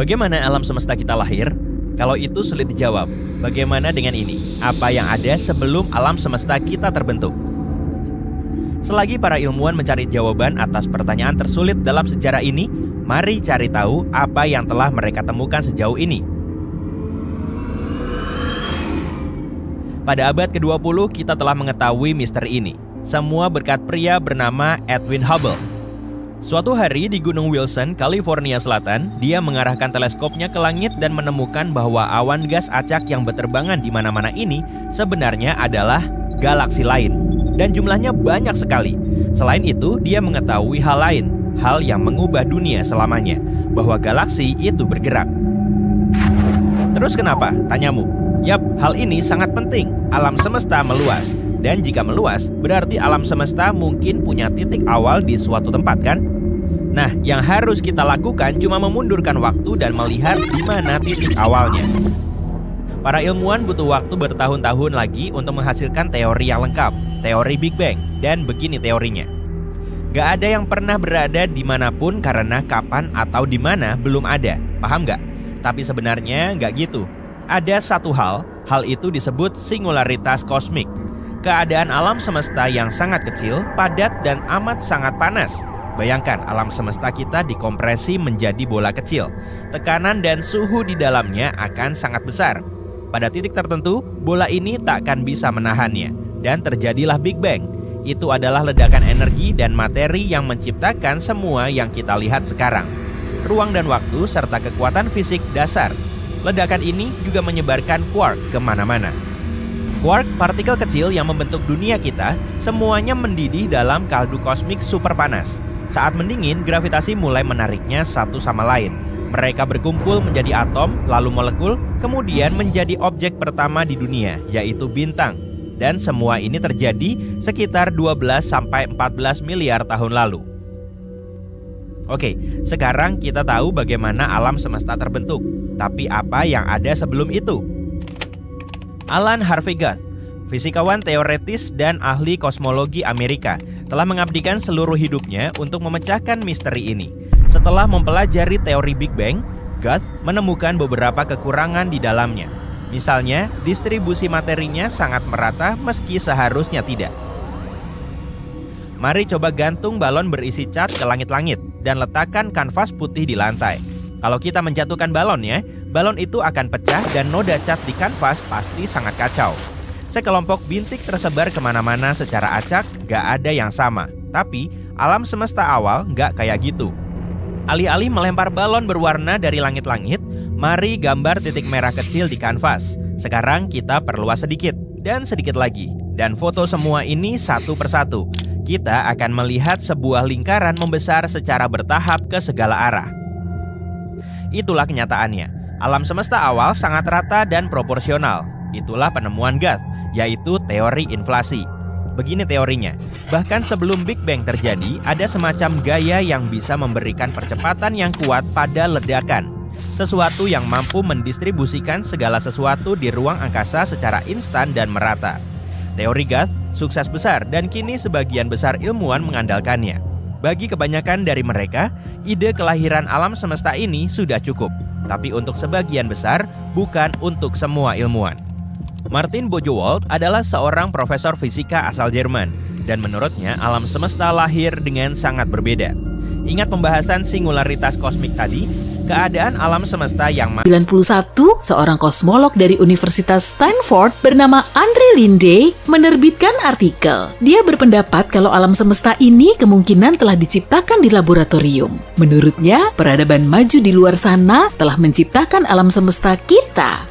Bagaimana alam semesta kita lahir? Kalau itu sulit dijawab, bagaimana dengan ini? Apa yang ada sebelum alam semesta kita terbentuk? Selagi para ilmuwan mencari jawaban atas pertanyaan tersulit dalam sejarah ini, mari cari tahu apa yang telah mereka temukan sejauh ini. Pada abad ke-20 kita telah mengetahui misteri ini. Semua berkat pria bernama Edwin Hubble. Suatu hari di Gunung Wilson, California Selatan, dia mengarahkan teleskopnya ke langit dan menemukan bahwa awan gas acak yang berterbangan di mana-mana ini sebenarnya adalah galaksi lain. Dan jumlahnya banyak sekali. Selain itu, dia mengetahui hal lain, hal yang mengubah dunia selamanya, bahwa galaksi itu bergerak. Terus kenapa? Tanyamu. Yap, hal ini sangat penting. Alam semesta meluas. Dan jika meluas, berarti alam semesta mungkin punya titik awal di suatu tempat, kan? Nah, yang harus kita lakukan cuma memundurkan waktu dan melihat di mana titik awalnya. Para ilmuwan butuh waktu bertahun-tahun lagi untuk menghasilkan teori yang lengkap, teori Big Bang, dan begini teorinya. Gak ada yang pernah berada dimanapun karena kapan atau di mana belum ada, paham gak? Tapi sebenarnya gak gitu. Ada satu hal itu disebut singularitas kosmik. Keadaan alam semesta yang sangat kecil, padat, dan amat sangat panas. Bayangkan alam semesta kita dikompresi menjadi bola kecil. Tekanan dan suhu di dalamnya akan sangat besar. Pada titik tertentu, bola ini tak akan bisa menahannya. Dan terjadilah Big Bang. Itu adalah ledakan energi dan materi yang menciptakan semua yang kita lihat sekarang. Ruang dan waktu serta kekuatan fisik dasar. Ledakan ini juga menyebarkan quark kemana-mana. Quark, partikel kecil yang membentuk dunia kita, semuanya mendidih dalam kaldu kosmik super panas. Saat mendingin, gravitasi mulai menariknya satu sama lain. Mereka berkumpul menjadi atom, lalu molekul, kemudian menjadi objek pertama di dunia, yaitu bintang. Dan semua ini terjadi sekitar 12-14 miliar tahun lalu. Oke, sekarang kita tahu bagaimana alam semesta terbentuk. Tapi apa yang ada sebelum itu? Alan Harvey Guth, fisikawan teoretis dan ahli kosmologi Amerika, telah mengabdikan seluruh hidupnya untuk memecahkan misteri ini. Setelah mempelajari teori Big Bang, Guth menemukan beberapa kekurangan di dalamnya. Misalnya, distribusi materinya sangat merata meski seharusnya tidak. Mari coba gantung balon berisi cat ke langit-langit dan letakkan kanvas putih di lantai. Kalau kita menjatuhkan balonnya, balon itu akan pecah dan noda cat di kanvas pasti sangat kacau. Sekelompok bintik tersebar kemana-mana secara acak, gak ada yang sama. Tapi, alam semesta awal gak kayak gitu. Alih-alih melempar balon berwarna dari langit-langit, mari gambar titik merah kecil di kanvas. Sekarang kita perluas sedikit, dan sedikit lagi. Dan foto semua ini satu persatu. Kita akan melihat sebuah lingkaran membesar secara bertahap ke segala arah. Itulah kenyataannya. Alam semesta awal sangat rata dan proporsional. Itulah penemuan Guth, yaitu teori inflasi. Begini teorinya, bahkan sebelum Big Bang terjadi, ada semacam gaya yang bisa memberikan percepatan yang kuat pada ledakan. Sesuatu yang mampu mendistribusikan segala sesuatu di ruang angkasa secara instan dan merata. Teori Guth sukses besar dan kini sebagian besar ilmuwan mengandalkannya. Bagi kebanyakan dari mereka, ide kelahiran alam semesta ini sudah cukup. Tapi untuk sebagian besar, bukan untuk semua ilmuwan. Martin Bojewald adalah seorang profesor fisika asal Jerman. Dan menurutnya, alam semesta lahir dengan sangat berbeda. Ingat pembahasan singularitas kosmik tadi? Keadaan alam semesta yang 91, seorang kosmolog dari Universitas Stanford bernama Andre Linde menerbitkan artikel. Dia berpendapat kalau alam semesta ini kemungkinan telah diciptakan di laboratorium. Menurutnya, peradaban maju di luar sana telah menciptakan alam semesta kita.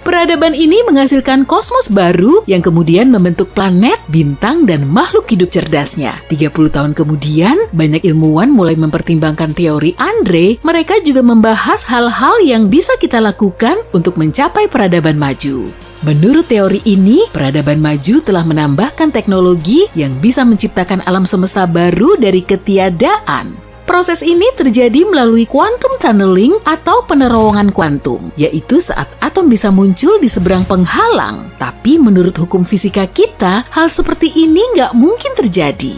Peradaban ini menghasilkan kosmos baru yang kemudian membentuk planet, bintang, dan makhluk hidup cerdasnya. 30 tahun kemudian, banyak ilmuwan mulai mempertimbangkan teori Andre. Mereka juga membahas hal-hal yang bisa kita lakukan untuk mencapai peradaban maju. Menurut teori ini, peradaban maju telah menambahkan teknologi yang bisa menciptakan alam semesta baru dari ketiadaan. Proses ini terjadi melalui quantum tunneling atau penerowangan kuantum, yaitu saat atom bisa muncul di seberang penghalang. Tapi menurut hukum fisika kita, hal seperti ini nggak mungkin terjadi.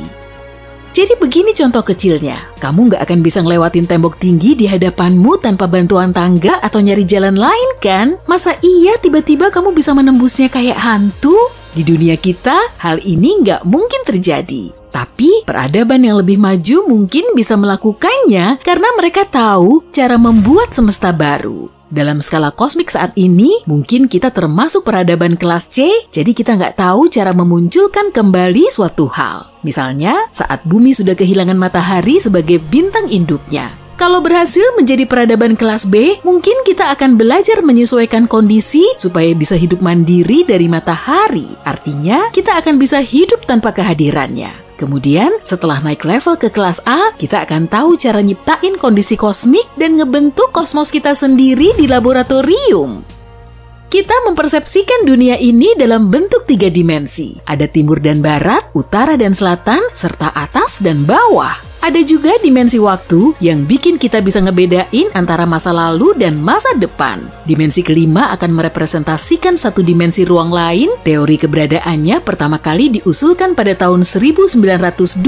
Jadi begini contoh kecilnya, kamu nggak akan bisa ngelewatin tembok tinggi di hadapanmu tanpa bantuan tangga atau nyari jalan lain kan? Masa iya tiba-tiba kamu bisa menembusnya kayak hantu? Di dunia kita, hal ini nggak mungkin terjadi. Tapi peradaban yang lebih maju mungkin bisa melakukannya karena mereka tahu cara membuat semesta baru. Dalam skala kosmik saat ini, mungkin kita termasuk peradaban kelas C, jadi kita nggak tahu cara memunculkan kembali suatu hal. Misalnya, saat bumi sudah kehilangan matahari sebagai bintang induknya. Kalau berhasil menjadi peradaban kelas B, mungkin kita akan belajar menyesuaikan kondisi supaya bisa hidup mandiri dari matahari. Artinya, kita akan bisa hidup tanpa kehadirannya. Kemudian, setelah naik level ke kelas A, kita akan tahu cara nyiptain kondisi kosmik dan ngebentuk kosmos kita sendiri di laboratorium. Kita mempersepsikan dunia ini dalam bentuk 3 dimensi. Ada timur dan barat, utara dan selatan, serta atas dan bawah. Ada juga dimensi waktu yang bikin kita bisa ngebedain antara masa lalu dan masa depan. Dimensi kelima akan merepresentasikan satu dimensi ruang lain. Teori keberadaannya pertama kali diusulkan pada tahun 1920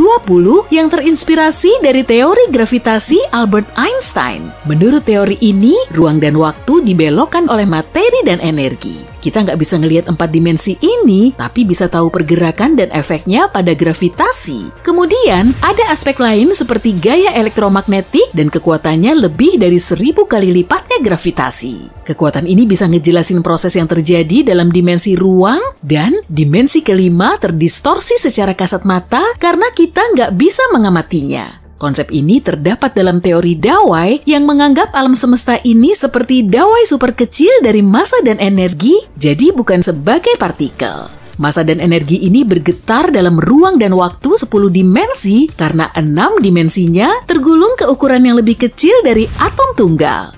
yang terinspirasi dari teori gravitasi Albert Einstein. Menurut teori ini, ruang dan waktu dibelokkan oleh materi dan energi. Kita nggak bisa ngelihat 4 dimensi ini, tapi bisa tahu pergerakan dan efeknya pada gravitasi. Kemudian, ada aspek lain seperti gaya elektromagnetik dan kekuatannya lebih dari 1000 kali lipatnya gravitasi. Kekuatan ini bisa ngejelasin proses yang terjadi dalam dimensi ruang, dan dimensi kelima terdistorsi secara kasat mata karena kita nggak bisa mengamatinya. Konsep ini terdapat dalam teori dawai yang menganggap alam semesta ini seperti dawai super kecil dari massa dan energi, jadi bukan sebagai partikel. Massa dan energi ini bergetar dalam ruang dan waktu 10 dimensi karena 6 dimensinya tergulung ke ukuran yang lebih kecil dari atom tunggal.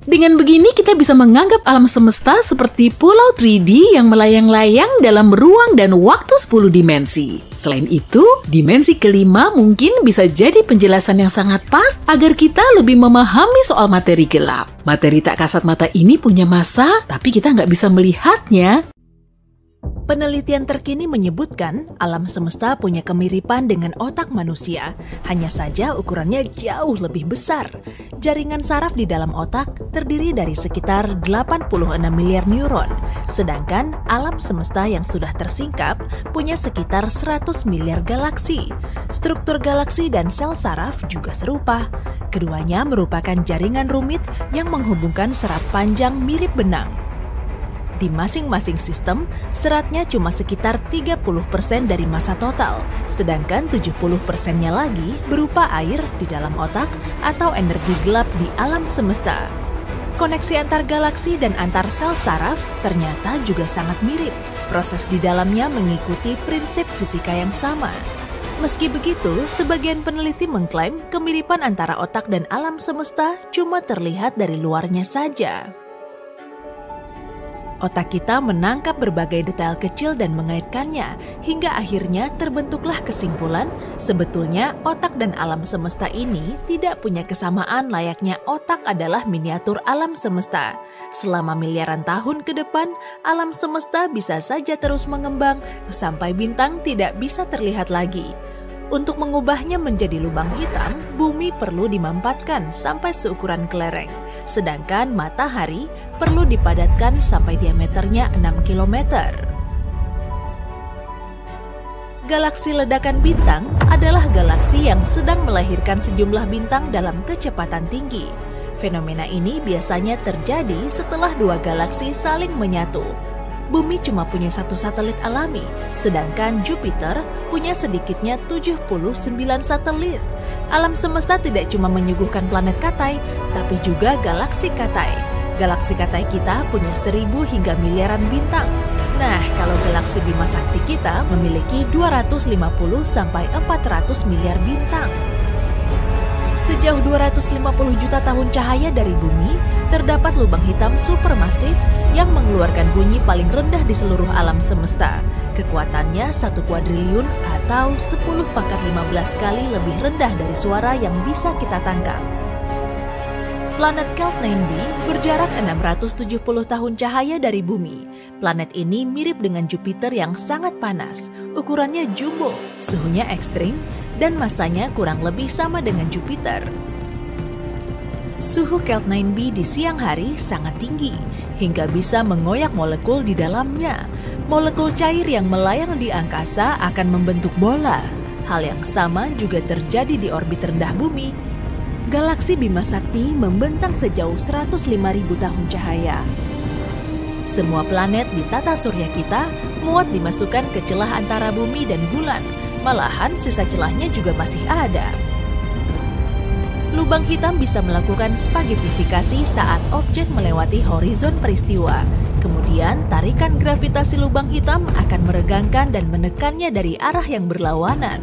Dengan begini kita bisa menganggap alam semesta seperti pulau 3D yang melayang-layang dalam ruang dan waktu 10 dimensi. Selain itu, dimensi kelima mungkin bisa jadi penjelasan yang sangat pas agar kita lebih memahami soal materi gelap. Materi tak kasat mata ini punya massa, tapi kita nggak bisa melihatnya. Penelitian terkini menyebutkan alam semesta punya kemiripan dengan otak manusia, hanya saja ukurannya jauh lebih besar. Jaringan saraf di dalam otak terdiri dari sekitar 86 miliar neuron, sedangkan alam semesta yang sudah tersingkap punya sekitar 100 miliar galaksi. Struktur galaksi dan sel saraf juga serupa. Keduanya merupakan jaringan rumit yang menghubungkan serat panjang mirip benang. Di masing-masing sistem, seratnya cuma sekitar 30% dari massa total, sedangkan 70%-nya lagi berupa air di dalam otak atau energi gelap di alam semesta. Koneksi antar galaksi dan antar sel saraf ternyata juga sangat mirip. Proses di dalamnya mengikuti prinsip fisika yang sama. Meski begitu, sebagian peneliti mengklaim kemiripan antara otak dan alam semesta cuma terlihat dari luarnya saja. Otak kita menangkap berbagai detail kecil dan mengaitkannya, hingga akhirnya terbentuklah kesimpulan, sebetulnya otak dan alam semesta ini tidak punya kesamaan layaknya otak adalah miniatur alam semesta. Selama miliaran tahun ke depan, alam semesta bisa saja terus mengembang sampai bintang tidak bisa terlihat lagi. Untuk mengubahnya menjadi lubang hitam, bumi perlu dimampatkan sampai seukuran kelereng. Sedangkan matahari perlu dipadatkan sampai diameternya 6 km. Galaksi ledakan bintang adalah galaksi yang sedang melahirkan sejumlah bintang dalam kecepatan tinggi. Fenomena ini biasanya terjadi setelah 2 galaksi saling menyatu. Bumi cuma punya 1 satelit alami, sedangkan Jupiter punya sedikitnya 79 satelit. Alam semesta tidak cuma menyuguhkan planet Katai, tapi juga galaksi Katai. Galaksi Katai kita punya 1000 hingga miliaran bintang. Nah, kalau galaksi Bima Sakti kita memiliki 250 sampai 400 miliar bintang. Sejauh 250 juta tahun cahaya dari bumi, terdapat lubang hitam supermasif yang mengeluarkan bunyi paling rendah di seluruh alam semesta. Kekuatannya 1 kuadriliun atau 10⁻15 kali lebih rendah dari suara yang bisa kita tangkap. Planet Keltnane-b berjarak 670 tahun cahaya dari bumi. Planet ini mirip dengan Jupiter yang sangat panas, ukurannya jumbo, suhunya ekstrim, dan masanya kurang lebih sama dengan Jupiter. Suhu Keltnane-b di siang hari sangat tinggi, hingga bisa mengoyak molekul di dalamnya. Molekul cair yang melayang di angkasa akan membentuk bola. Hal yang sama juga terjadi di orbit rendah bumi. Galaksi Bima Sakti membentang sejauh 105.000 tahun cahaya. Semua planet di tata surya kita muat dimasukkan ke celah antara bumi dan bulan. Malahan sisa celahnya juga masih ada. Lubang hitam bisa melakukan spaghettifikasi saat objek melewati horizon peristiwa. Kemudian tarikan gravitasi lubang hitam akan meregangkan dan menekannya dari arah yang berlawanan.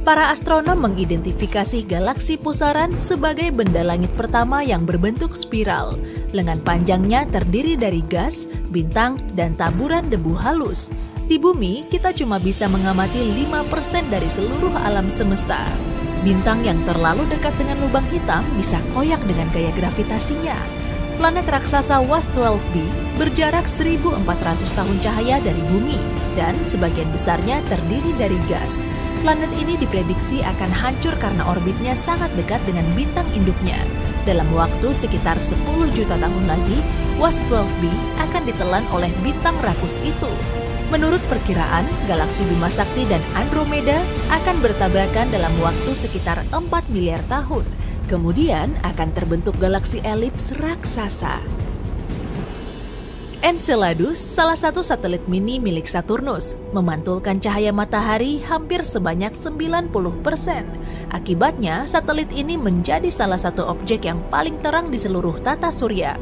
Para astronom mengidentifikasi galaksi pusaran sebagai benda langit pertama yang berbentuk spiral. Lengan panjangnya terdiri dari gas, bintang, dan taburan debu halus. Di bumi, kita cuma bisa mengamati 5% dari seluruh alam semesta. Bintang yang terlalu dekat dengan lubang hitam bisa koyak dengan gaya gravitasinya. Planet raksasa WASP-12b berjarak 1.400 tahun cahaya dari bumi, dan sebagian besarnya terdiri dari gas. Planet ini diprediksi akan hancur karena orbitnya sangat dekat dengan bintang induknya. Dalam waktu sekitar 10 juta tahun lagi, WASP-12b akan ditelan oleh bintang rakus itu. Menurut perkiraan, galaksi Bima Sakti dan Andromeda akan bertabrakan dalam waktu sekitar 4 miliar tahun. Kemudian akan terbentuk galaksi elips raksasa. Enceladus, salah satu satelit mini milik Saturnus, memantulkan cahaya matahari hampir sebanyak 90%. Akibatnya, satelit ini menjadi salah satu objek yang paling terang di seluruh tata surya.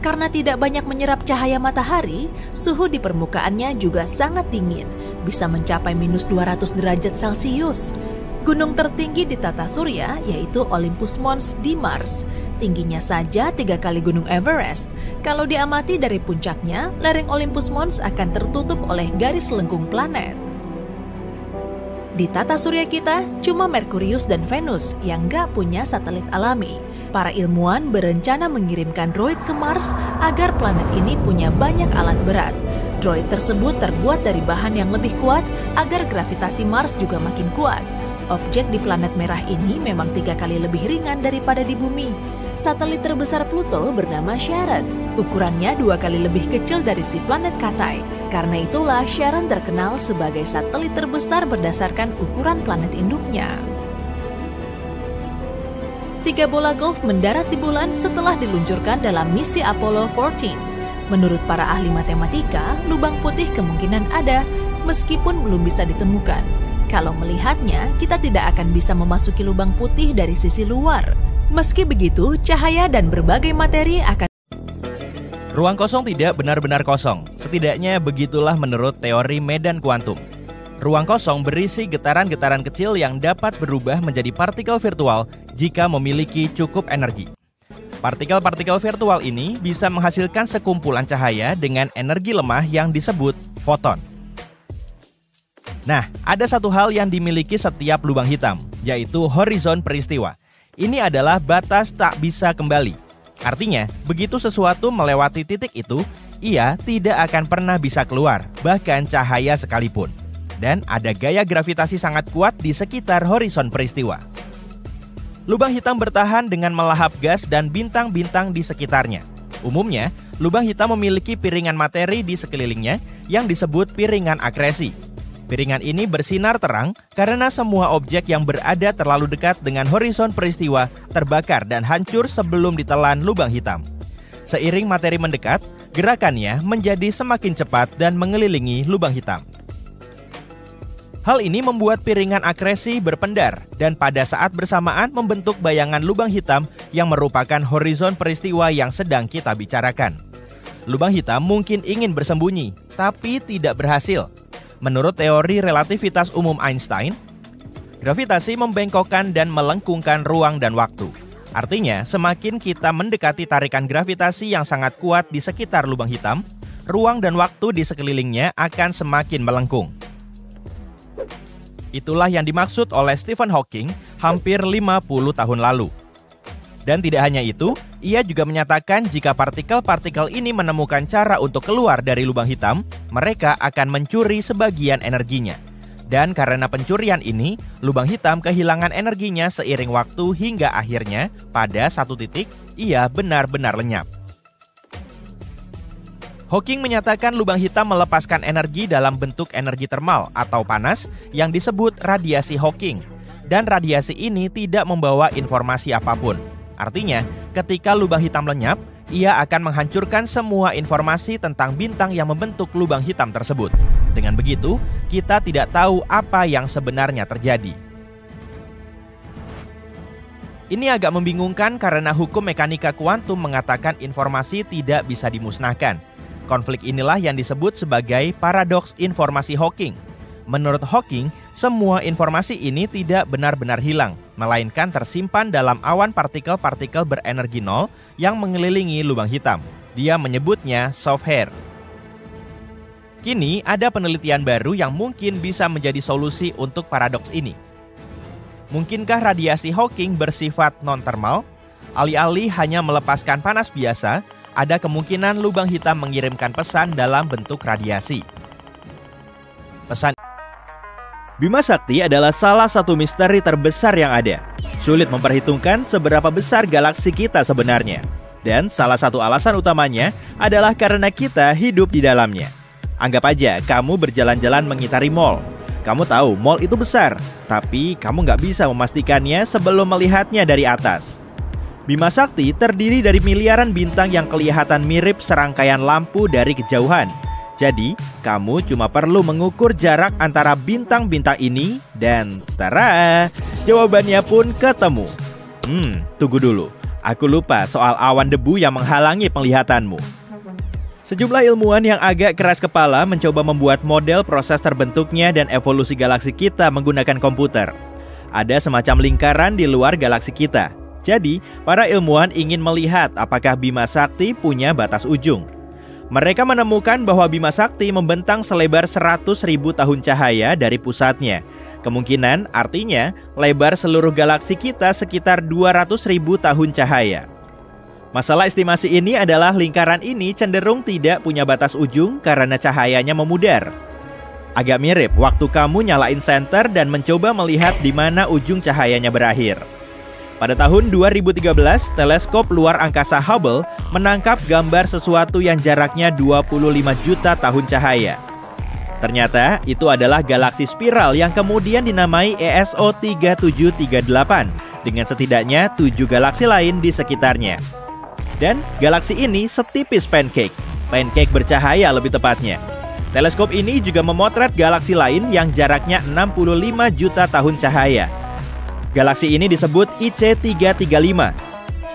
Karena tidak banyak menyerap cahaya matahari, suhu di permukaannya juga sangat dingin, bisa mencapai minus 200 derajat Celcius. Gunung tertinggi di tata surya yaitu Olympus Mons di Mars. Tingginya saja 3 kali gunung Everest. Kalau diamati dari puncaknya, lereng Olympus Mons akan tertutup oleh garis lengkung planet. Di tata surya kita, cuma Merkurius dan Venus yang gak punya satelit alami. Para ilmuwan berencana mengirimkan droid ke Mars agar planet ini punya banyak alat berat. Droid tersebut terbuat dari bahan yang lebih kuat agar gravitasi Mars juga makin kuat. Objek di planet merah ini memang 3 kali lebih ringan daripada di bumi. Satelit terbesar Pluto bernama Charon. Ukurannya 2 kali lebih kecil dari si planet Katai. Karena itulah Charon terkenal sebagai satelit terbesar berdasarkan ukuran planet induknya. 3 bola golf mendarat di bulan setelah diluncurkan dalam misi Apollo 14. Menurut para ahli matematika, lubang putih kemungkinan ada meskipun belum bisa ditemukan. Kalau melihatnya, kita tidak akan bisa memasuki lubang putih dari sisi luar. Meski begitu, cahaya dan berbagai materi akan... Ruang kosong tidak benar-benar kosong. Setidaknya begitulah menurut teori medan kuantum. Ruang kosong berisi getaran-getaran kecil yang dapat berubah menjadi partikel virtual jika memiliki cukup energi. Partikel-partikel virtual ini bisa menghasilkan sekumpulan cahaya dengan energi lemah yang disebut foton. Nah, ada satu hal yang dimiliki setiap lubang hitam, yaitu horizon peristiwa. Ini adalah batas tak bisa kembali. Artinya, begitu sesuatu melewati titik itu, ia tidak akan pernah bisa keluar, bahkan cahaya sekalipun. Dan ada gaya gravitasi sangat kuat di sekitar horizon peristiwa. Lubang hitam bertahan dengan melahap gas dan bintang-bintang di sekitarnya. Umumnya, lubang hitam memiliki piringan materi di sekelilingnya yang disebut piringan akresi. Piringan ini bersinar terang karena semua objek yang berada terlalu dekat dengan horizon peristiwa terbakar dan hancur sebelum ditelan lubang hitam. Seiring materi mendekat, gerakannya menjadi semakin cepat dan mengelilingi lubang hitam. Hal ini membuat piringan akresi berpendar dan pada saat bersamaan membentuk bayangan lubang hitam yang merupakan horizon peristiwa yang sedang kita bicarakan. Lubang hitam mungkin ingin bersembunyi, tapi tidak berhasil. Menurut teori relativitas umum Einstein, gravitasi membengkokkan dan melengkungkan ruang dan waktu. Artinya, semakin kita mendekati tarikan gravitasi yang sangat kuat di sekitar lubang hitam, ruang dan waktu di sekelilingnya akan semakin melengkung. Itulah yang dimaksud oleh Stephen Hawking hampir 50 tahun lalu. Dan tidak hanya itu, ia juga menyatakan jika partikel-partikel ini menemukan cara untuk keluar dari lubang hitam, mereka akan mencuri sebagian energinya. Dan karena pencurian ini, lubang hitam kehilangan energinya seiring waktu hingga akhirnya pada satu titik ia benar-benar lenyap. Hawking menyatakan lubang hitam melepaskan energi dalam bentuk energi termal atau panas yang disebut radiasi Hawking. Dan radiasi ini tidak membawa informasi apapun. Artinya, ketika lubang hitam lenyap, ia akan menghancurkan semua informasi tentang bintang yang membentuk lubang hitam tersebut. Dengan begitu, kita tidak tahu apa yang sebenarnya terjadi. Ini agak membingungkan karena hukum mekanika kuantum mengatakan informasi tidak bisa dimusnahkan. Konflik inilah yang disebut sebagai paradoks informasi Hawking. Menurut Hawking, semua informasi ini tidak benar-benar hilang, melainkan tersimpan dalam awan partikel-partikel berenergi nol yang mengelilingi lubang hitam. Dia menyebutnya soft hair. Kini ada penelitian baru yang mungkin bisa menjadi solusi untuk paradoks ini. Mungkinkah radiasi Hawking bersifat non-termal? Alih-alih hanya melepaskan panas biasa, ada kemungkinan lubang hitam mengirimkan pesan dalam bentuk radiasi. Pesan Bima Sakti adalah salah satu misteri terbesar yang ada. Sulit memperhitungkan seberapa besar galaksi kita sebenarnya. Dan salah satu alasan utamanya adalah karena kita hidup di dalamnya. Anggap aja kamu berjalan-jalan mengitari mall. Kamu tahu mall itu besar, tapi kamu nggak bisa memastikannya sebelum melihatnya dari atas. Bima Sakti terdiri dari miliaran bintang yang kelihatan mirip serangkaian lampu dari kejauhan. Jadi, kamu cuma perlu mengukur jarak antara bintang-bintang ini dan tara, jawabannya pun ketemu. Tunggu dulu. Aku lupa soal awan debu yang menghalangi penglihatanmu. Sejumlah ilmuwan yang agak keras kepala mencoba membuat model proses terbentuknya dan evolusi galaksi kita menggunakan komputer. Ada semacam lingkaran di luar galaksi kita. Jadi, para ilmuwan ingin melihat apakah Bima Sakti punya batas ujung. Mereka menemukan bahwa Bima Sakti membentang selebar 100.000 tahun cahaya dari pusatnya. Kemungkinan artinya lebar seluruh galaksi kita sekitar 200.000 tahun cahaya. Masalah estimasi ini adalah lingkaran ini cenderung tidak punya batas ujung karena cahayanya memudar. Agak mirip waktu kamu nyalain senter dan mencoba melihat di mana ujung cahayanya berakhir. Pada tahun 2013, teleskop luar angkasa Hubble menangkap gambar sesuatu yang jaraknya 25 juta tahun cahaya. Ternyata itu adalah galaksi spiral yang kemudian dinamai ESO 3738 dengan setidaknya 7 galaksi lain di sekitarnya. Dan galaksi ini setipis pancake bercahaya lebih tepatnya. Teleskop ini juga memotret galaksi lain yang jaraknya 65 juta tahun cahaya. Galaksi ini disebut IC335.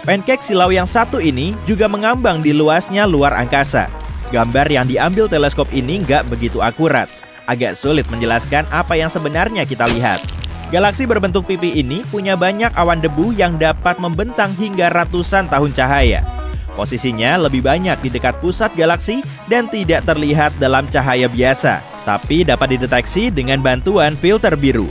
Pancake silau yang satu ini juga mengambang di luasnya luar angkasa. Gambar yang diambil teleskop ini nggak begitu akurat. Agak sulit menjelaskan apa yang sebenarnya kita lihat. Galaksi berbentuk pipi ini punya banyak awan debu yang dapat membentang hingga ratusan tahun cahaya. Posisinya lebih banyak di dekat pusat galaksi dan tidak terlihat dalam cahaya biasa, tapi dapat dideteksi dengan bantuan filter biru.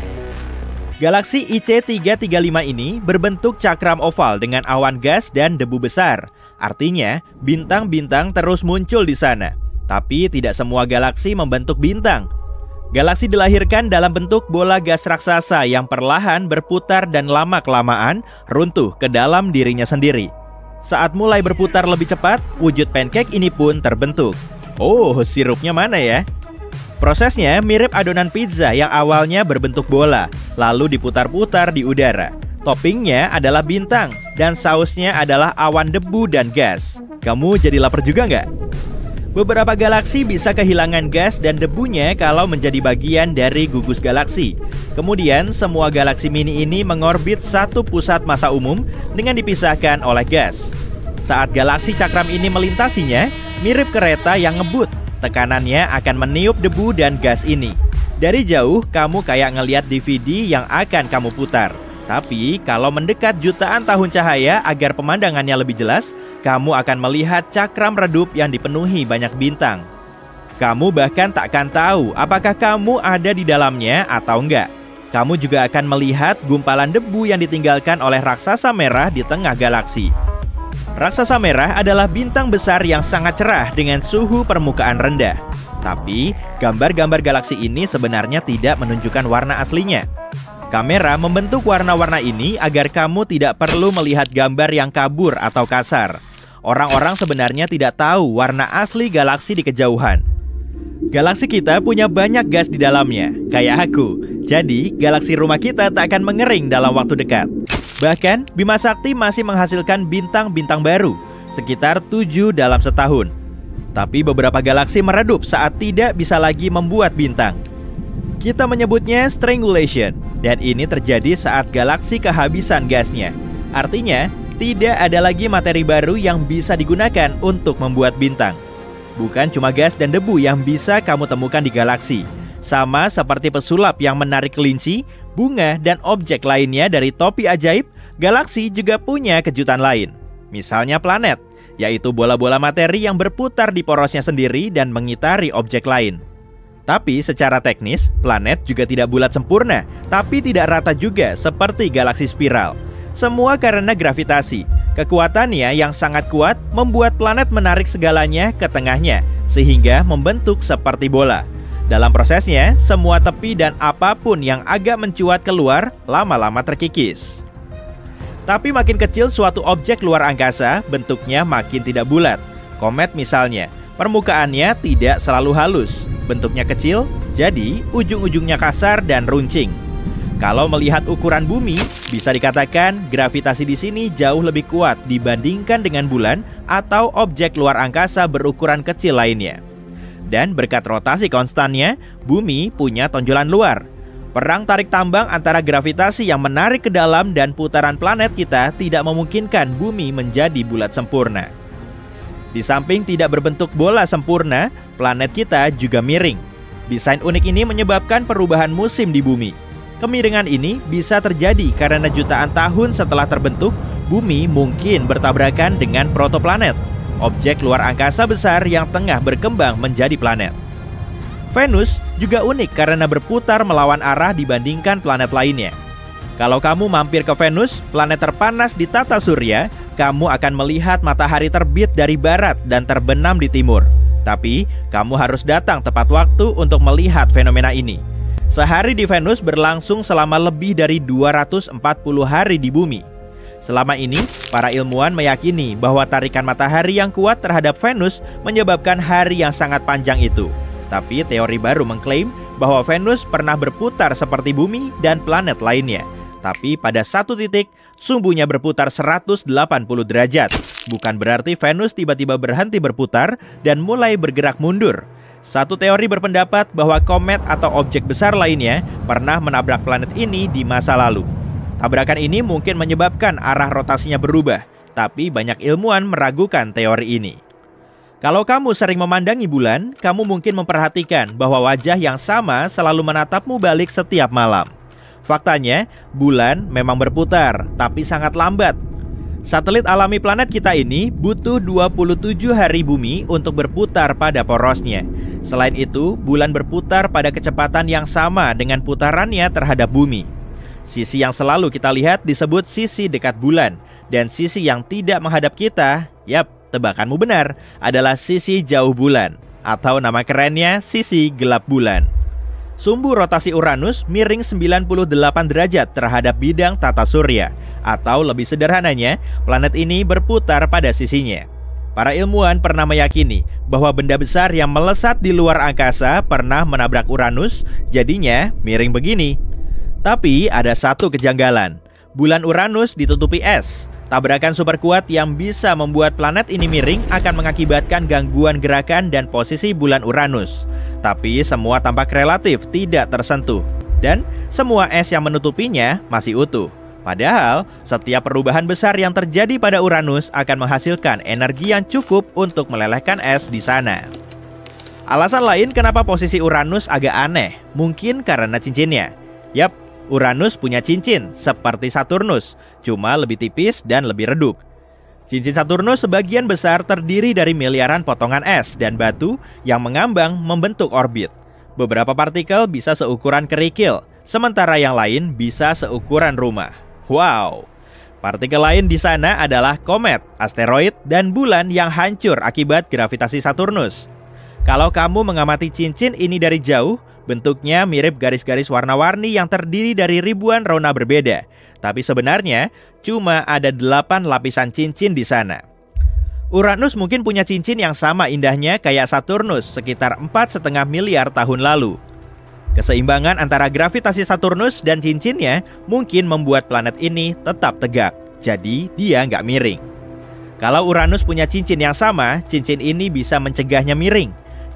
Galaksi IC335 ini berbentuk cakram oval dengan awan gas dan debu besar. Artinya, bintang-bintang terus muncul di sana. Tapi tidak semua galaksi membentuk bintang. Galaksi dilahirkan dalam bentuk bola gas raksasa yang perlahan berputar dan lama-kelamaan runtuh ke dalam dirinya sendiri. Saat mulai berputar lebih cepat, wujud pancake ini pun terbentuk. Oh, sirupnya mana ya? Prosesnya mirip adonan pizza yang awalnya berbentuk bola, lalu diputar-putar di udara. Toppingnya adalah bintang, dan sausnya adalah awan debu dan gas. Kamu jadi lapar juga nggak? Beberapa galaksi bisa kehilangan gas dan debunya kalau menjadi bagian dari gugus galaksi. Kemudian, semua galaksi mini ini mengorbit satu pusat massa umum dengan dipisahkan oleh gas. Saat galaksi cakram ini melintasinya, mirip kereta yang ngebut. Tekanannya akan meniup debu dan gas ini. Dari jauh, kamu kayak ngeliat DVD yang akan kamu putar. Tapi, kalau mendekat jutaan tahun cahaya agar pemandangannya lebih jelas, kamu akan melihat cakram redup yang dipenuhi banyak bintang. Kamu bahkan takkan tahu apakah kamu ada di dalamnya atau enggak. Kamu juga akan melihat gumpalan debu yang ditinggalkan oleh raksasa merah di tengah galaksi. Raksasa merah adalah bintang besar yang sangat cerah dengan suhu permukaan rendah. Tapi, gambar-gambar galaksi ini sebenarnya tidak menunjukkan warna aslinya. Kamera membentuk warna-warna ini agar kamu tidak perlu melihat gambar yang kabur atau kasar. Orang-orang sebenarnya tidak tahu warna asli galaksi di kejauhan. Galaksi kita punya banyak gas di dalamnya, kayak aku. Jadi, galaksi rumah kita tak akan mengering dalam waktu dekat. Bahkan, Bima Sakti masih menghasilkan bintang-bintang baru, sekitar 7 dalam setahun. Tapi beberapa galaksi meredup saat tidak bisa lagi membuat bintang. Kita menyebutnya strangulation, dan ini terjadi saat galaksi kehabisan gasnya. Artinya, tidak ada lagi materi baru yang bisa digunakan untuk membuat bintang. Bukan cuma gas dan debu yang bisa kamu temukan di galaksi. Sama seperti pesulap yang menarik kelinci, bunga, dan objek lainnya dari topi ajaib, galaksi juga punya kejutan lain. Misalnya planet, yaitu bola-bola materi yang berputar di porosnya sendiri dan mengitari objek lain. Tapi secara teknis, planet juga tidak bulat sempurna, tapi tidak rata juga seperti galaksi spiral. Semua karena gravitasi. Kekuatannya yang sangat kuat membuat planet menarik segalanya ke tengahnya, sehingga membentuk seperti bola. Dalam prosesnya, semua tepi dan apapun yang agak mencuat keluar lama-lama terkikis. Tapi makin kecil suatu objek luar angkasa, bentuknya makin tidak bulat. Komet misalnya, permukaannya tidak selalu halus. Bentuknya kecil, jadi ujung-ujungnya kasar dan runcing. Kalau melihat ukuran bumi, bisa dikatakan gravitasi di sini jauh lebih kuat dibandingkan dengan bulan atau objek luar angkasa berukuran kecil lainnya. Dan berkat rotasi konstannya, bumi punya tonjolan luar. Perang tarik tambang antara gravitasi yang menarik ke dalam dan putaran planet kita tidak memungkinkan bumi menjadi bulat sempurna. Di samping tidak berbentuk bola sempurna, planet kita juga miring. Desain unik ini menyebabkan perubahan musim di bumi. Kemiringan ini bisa terjadi karena jutaan tahun setelah terbentuk, bumi mungkin bertabrakan dengan protoplanet, objek luar angkasa besar yang tengah berkembang menjadi planet. Venus juga unik karena berputar melawan arah dibandingkan planet lainnya. Kalau kamu mampir ke Venus, planet terpanas di tata surya, kamu akan melihat matahari terbit dari barat dan terbenam di timur. Tapi, kamu harus datang tepat waktu untuk melihat fenomena ini. Sehari di Venus berlangsung selama lebih dari 240 hari di bumi. Selama ini, para ilmuwan meyakini bahwa tarikan matahari yang kuat terhadap Venus menyebabkan hari yang sangat panjang itu. Tapi teori baru mengklaim bahwa Venus pernah berputar seperti bumi dan planet lainnya. Tapi pada satu titik, sumbunya berputar 180 derajat. Bukan berarti Venus tiba-tiba berhenti berputar dan mulai bergerak mundur. Satu teori berpendapat bahwa komet atau objek besar lainnya pernah menabrak planet ini di masa lalu. Tabrakan ini mungkin menyebabkan arah rotasinya berubah, tapi banyak ilmuwan meragukan teori ini. Kalau kamu sering memandangi bulan, kamu mungkin memperhatikan bahwa wajah yang sama selalu menatapmu balik setiap malam. Faktanya, bulan memang berputar, tapi sangat lambat. Satelit alami planet kita ini butuh 27 hari bumi untuk berputar pada porosnya. Selain itu, bulan berputar pada kecepatan yang sama dengan putarannya terhadap bumi. Sisi yang selalu kita lihat disebut sisi dekat bulan, dan sisi yang tidak menghadap kita, yap, tebakanmu benar, adalah sisi jauh bulan, atau nama kerennya sisi gelap bulan. Sumbu rotasi Uranus miring 98 derajat terhadap bidang tata surya, atau lebih sederhananya, planet ini berputar pada sisinya. Para ilmuwan pernah meyakini bahwa benda besar yang melesat di luar angkasa pernah menabrak Uranus, jadinya miring begini. Tapi ada satu kejanggalan. Bulan Uranus ditutupi es. Tabrakan super kuat yang bisa membuat planet ini miring akan mengakibatkan gangguan gerakan dan posisi bulan Uranus. Tapi semua tampak relatif tidak tersentuh. Dan semua es yang menutupinya masih utuh. Padahal, setiap perubahan besar yang terjadi pada Uranus akan menghasilkan energi yang cukup untuk melelehkan es di sana. Alasan lain kenapa posisi Uranus agak aneh, mungkin karena cincinnya. Yap, Uranus punya cincin seperti Saturnus, cuma lebih tipis dan lebih redup. Cincin Saturnus sebagian besar terdiri dari miliaran potongan es dan batu yang mengambang membentuk orbit. Beberapa partikel bisa seukuran kerikil, sementara yang lain bisa seukuran rumah. Wow! Partikel lain di sana adalah komet, asteroid, dan bulan yang hancur akibat gravitasi Saturnus. Kalau kamu mengamati cincin ini dari jauh, bentuknya mirip garis-garis warna-warni yang terdiri dari ribuan rona berbeda. Tapi sebenarnya, cuma ada 8 lapisan cincin di sana. Uranus mungkin punya cincin yang sama indahnya kayak Saturnus sekitar 4,5 miliar tahun lalu. Keseimbangan antara gravitasi Saturnus dan cincinnya mungkin membuat planet ini tetap tegak. Jadi, dia nggak miring. Kalau Uranus punya cincin yang sama, cincin ini bisa mencegahnya miring.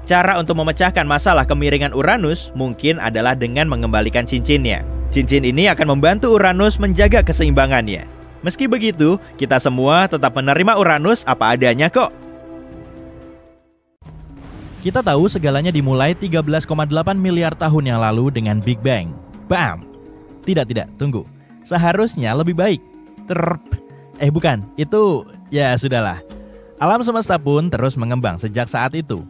Cara untuk memecahkan masalah kemiringan Uranus mungkin adalah dengan mengembalikan cincinnya. Cincin ini akan membantu Uranus menjaga keseimbangannya. Meski begitu, kita semua tetap menerima Uranus apa adanya kok. Kita tahu segalanya dimulai 13,8 miliar tahun yang lalu dengan Big Bang. Bam! Tidak, tunggu. Seharusnya lebih baik. Bukan, itu ya sudahlah. Alam semesta pun terus mengembang sejak saat itu.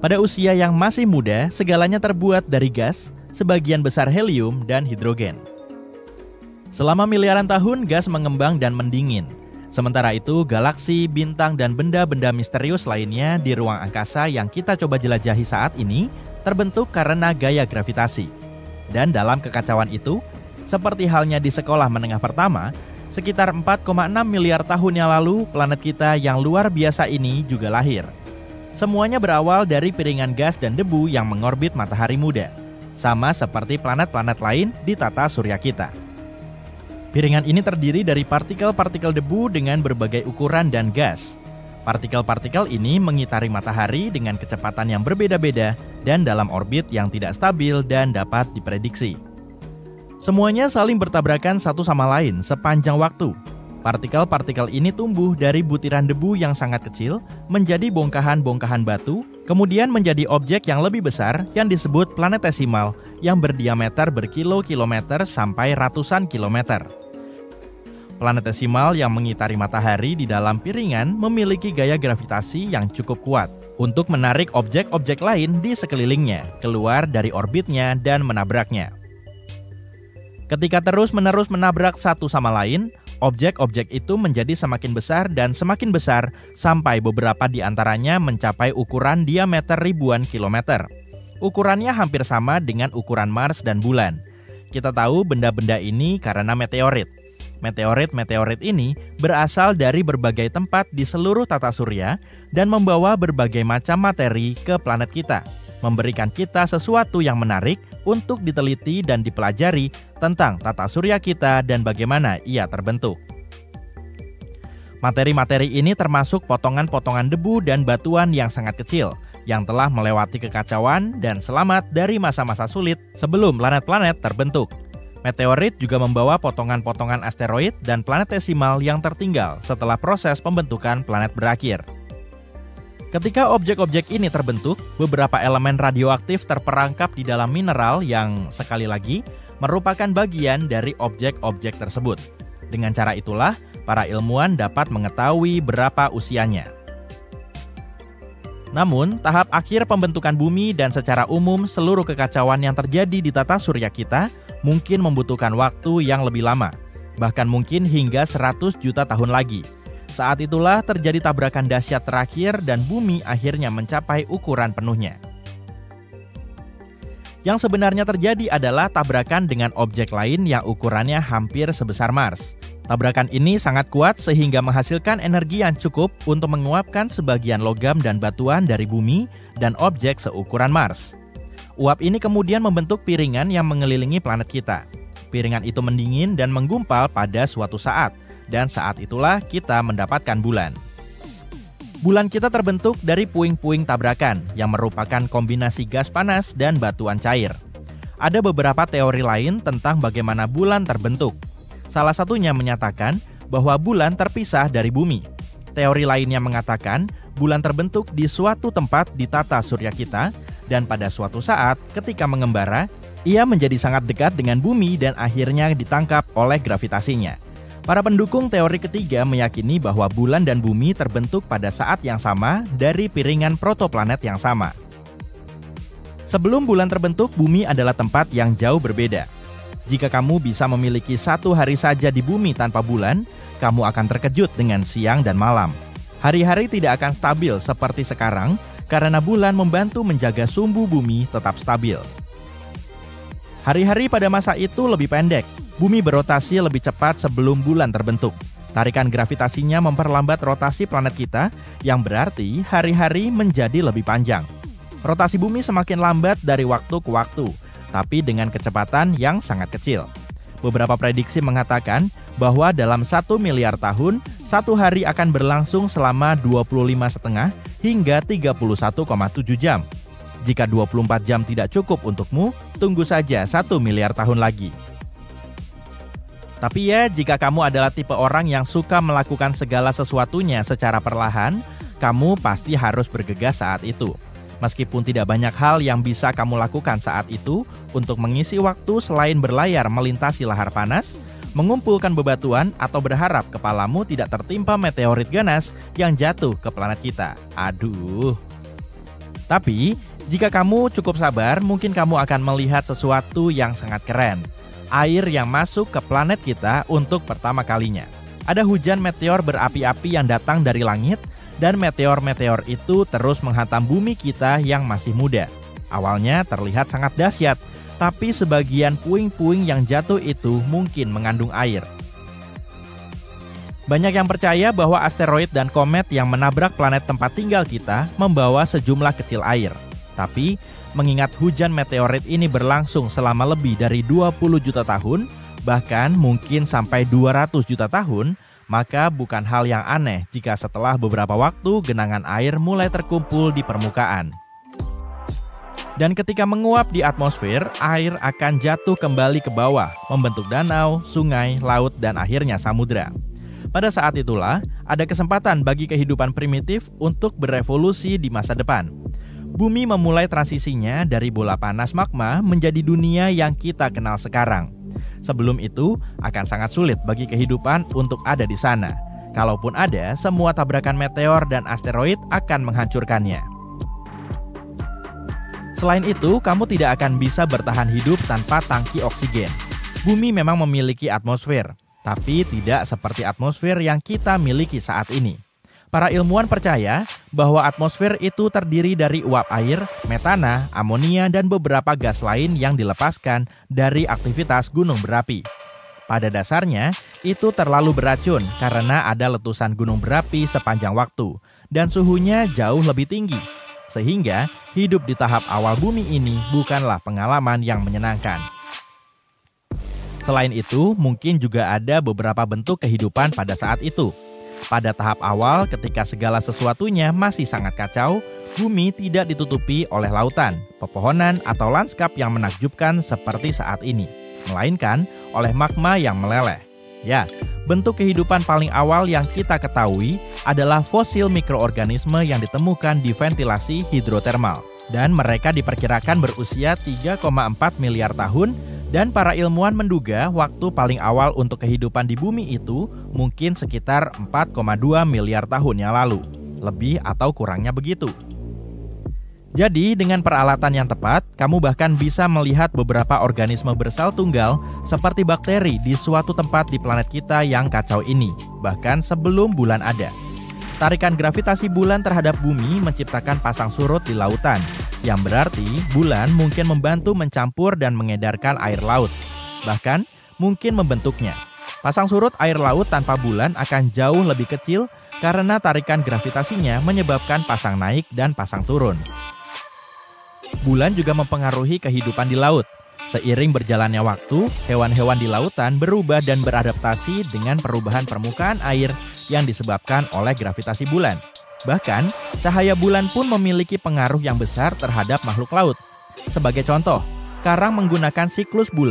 Pada usia yang masih muda, segalanya terbuat dari gas, sebagian besar helium dan hidrogen. Selama miliaran tahun, gas mengembang dan mendingin. Sementara itu, galaksi, bintang, dan benda-benda misterius lainnya di ruang angkasa yang kita coba jelajahi saat ini terbentuk karena gaya gravitasi. Dan dalam kekacauan itu, seperti halnya di sekolah menengah pertama, sekitar 4,6 miliar tahun yang lalu, planet kita yang luar biasa ini juga lahir. Semuanya berawal dari piringan gas dan debu yang mengorbit matahari muda, sama seperti planet-planet lain di tata surya kita. Piringan ini terdiri dari partikel-partikel debu dengan berbagai ukuran dan gas. Partikel-partikel ini mengitari matahari dengan kecepatan yang berbeda-beda dan dalam orbit yang tidak stabil dan dapat diprediksi. Semuanya saling bertabrakan satu sama lain sepanjang waktu. Partikel-partikel ini tumbuh dari butiran debu yang sangat kecil menjadi bongkahan-bongkahan batu, kemudian menjadi objek yang lebih besar yang disebut planetesimal yang berdiameter berkilo-kilometer sampai ratusan kilometer. Planetesimal yang mengitari matahari di dalam piringan memiliki gaya gravitasi yang cukup kuat untuk menarik objek-objek lain di sekelilingnya keluar dari orbitnya dan menabraknya. Ketika terus-menerus menabrak satu sama lain, objek-objek itu menjadi semakin besar dan semakin besar sampai beberapa di antaranya mencapai ukuran diameter ribuan kilometer. Ukurannya hampir sama dengan ukuran Mars dan bulan. Kita tahu benda-benda ini karena meteorit. Meteorit-meteorit ini berasal dari berbagai tempat di seluruh tata surya dan membawa berbagai macam materi ke planet kita, memberikan kita sesuatu yang menarik untuk diteliti dan dipelajari tentang tata surya kita dan bagaimana ia terbentuk. Materi-materi ini termasuk potongan-potongan debu dan batuan yang sangat kecil, yang telah melewati kekacauan dan selamat dari masa-masa sulit sebelum planet-planet terbentuk. Meteorit juga membawa potongan-potongan asteroid dan planetesimal yang tertinggal setelah proses pembentukan planet berakhir. Ketika objek-objek ini terbentuk, beberapa elemen radioaktif terperangkap di dalam mineral yang, sekali lagi, merupakan bagian dari objek-objek tersebut. Dengan cara itulah, para ilmuwan dapat mengetahui berapa usianya. Namun, tahap akhir pembentukan bumi dan secara umum seluruh kekacauan yang terjadi di tata surya kita mungkin membutuhkan waktu yang lebih lama, bahkan mungkin hingga 100 juta tahun lagi. Saat itulah terjadi tabrakan dahsyat terakhir dan bumi akhirnya mencapai ukuran penuhnya. Yang sebenarnya terjadi adalah tabrakan dengan objek lain yang ukurannya hampir sebesar Mars. Tabrakan ini sangat kuat sehingga menghasilkan energi yang cukup untuk menguapkan sebagian logam dan batuan dari bumi dan objek seukuran Mars. Uap ini kemudian membentuk piringan yang mengelilingi planet kita. Piringan itu mendingin dan menggumpal pada suatu saat, dan saat itulah kita mendapatkan bulan. Bulan kita terbentuk dari puing-puing tabrakan yang merupakan kombinasi gas panas dan batuan cair. Ada beberapa teori lain tentang bagaimana bulan terbentuk. Salah satunya menyatakan bahwa bulan terpisah dari bumi. Teori lainnya mengatakan bulan terbentuk di suatu tempat di tata surya kita, dan pada suatu saat ketika mengembara, ia menjadi sangat dekat dengan bumi dan akhirnya ditangkap oleh gravitasinya. Para pendukung teori ketiga meyakini bahwa bulan dan bumi terbentuk pada saat yang sama dari piringan protoplanet yang sama. Sebelum bulan terbentuk, bumi adalah tempat yang jauh berbeda. Jika kamu bisa memiliki 1 hari saja di bumi tanpa bulan, kamu akan terkejut dengan siang dan malam. Hari-hari tidak akan stabil seperti sekarang karena bulan membantu menjaga sumbu bumi tetap stabil. Hari-hari pada masa itu lebih pendek. Bumi berotasi lebih cepat sebelum bulan terbentuk. Tarikan gravitasinya memperlambat rotasi planet kita, yang berarti hari-hari menjadi lebih panjang. Rotasi bumi semakin lambat dari waktu ke waktu, tapi dengan kecepatan yang sangat kecil. Beberapa prediksi mengatakan bahwa dalam 1 miliar tahun, 1 hari akan berlangsung selama 25,5 hingga 31,7 jam. Jika 24 jam tidak cukup untukmu, tunggu saja 1 miliar tahun lagi. Tapi ya, jika kamu adalah tipe orang yang suka melakukan segala sesuatunya secara perlahan, kamu pasti harus bergegas saat itu. Meskipun tidak banyak hal yang bisa kamu lakukan saat itu untuk mengisi waktu selain berlayar melintasi lahar panas, mengumpulkan bebatuan, atau berharap kepalamu tidak tertimpa meteorit ganas yang jatuh ke planet kita. Aduh. Tapi, jika kamu cukup sabar, mungkin kamu akan melihat sesuatu yang sangat keren. Air yang masuk ke planet kita untuk pertama kalinya. Ada hujan meteor berapi-api yang datang dari langit, dan meteor-meteor itu terus menghantam bumi kita yang masih muda. Awalnya terlihat sangat dahsyat, tapi sebagian puing-puing yang jatuh itu mungkin mengandung air. Banyak yang percaya bahwa asteroid dan komet yang menabrak planet tempat tinggal kita membawa sejumlah kecil air. Tapi, mengingat hujan meteorit ini berlangsung selama lebih dari 20 juta tahun, bahkan mungkin sampai 200 juta tahun, maka bukan hal yang aneh jika setelah beberapa waktu genangan air mulai terkumpul di permukaan. Dan ketika menguap di atmosfer, air akan jatuh kembali ke bawah, membentuk danau, sungai, laut, dan akhirnya samudra. Pada saat itulah, ada kesempatan bagi kehidupan primitif untuk berevolusi di masa depan. Bumi memulai transisinya dari bola panas magma menjadi dunia yang kita kenal sekarang. Sebelum itu, akan sangat sulit bagi kehidupan untuk ada di sana. Kalaupun ada, semua tabrakan meteor dan asteroid akan menghancurkannya. Selain itu, kamu tidak akan bisa bertahan hidup tanpa tangki oksigen. Bumi memang memiliki atmosfer, tapi tidak seperti atmosfer yang kita miliki saat ini. Para ilmuwan percaya bahwa atmosfer itu terdiri dari uap air, metana, amonia, dan beberapa gas lain yang dilepaskan dari aktivitas gunung berapi. Pada dasarnya, itu terlalu beracun karena ada letusan gunung berapi sepanjang waktu, dan suhunya jauh lebih tinggi. Sehingga, hidup di tahap awal bumi ini bukanlah pengalaman yang menyenangkan. Selain itu, mungkin juga ada beberapa bentuk kehidupan pada saat itu. Pada tahap awal, ketika segala sesuatunya masih sangat kacau, bumi tidak ditutupi oleh lautan, pepohonan, atau lanskap yang menakjubkan seperti saat ini, melainkan oleh magma yang meleleh. Ya, bentuk kehidupan paling awal yang kita ketahui adalah fosil mikroorganisme yang ditemukan di ventilasi hidrotermal, dan mereka diperkirakan berusia 3,4 miliar tahun. Dan para ilmuwan menduga waktu paling awal untuk kehidupan di bumi itu mungkin sekitar 4,2 miliar tahun yang lalu. Lebih atau kurangnya begitu. Jadi dengan peralatan yang tepat, kamu bahkan bisa melihat beberapa organisme bersel tunggal seperti bakteri di suatu tempat di planet kita yang kacau ini, bahkan sebelum bulan ada. Tarikan gravitasi bulan terhadap bumi menciptakan pasang surut di lautan, yang berarti bulan mungkin membantu mencampur dan mengedarkan air laut, bahkan mungkin membentuknya. Pasang surut air laut tanpa bulan akan jauh lebih kecil karena tarikan gravitasinya menyebabkan pasang naik dan pasang turun. Bulan juga mempengaruhi kehidupan di laut. Seiring berjalannya waktu, hewan-hewan di lautan berubah dan beradaptasi dengan perubahan permukaan air yang disebabkan oleh gravitasi bulan. Bahkan, cahaya bulan pun memiliki pengaruh yang besar terhadap makhluk laut. Sebagai contoh, karang menggunakan siklus bulan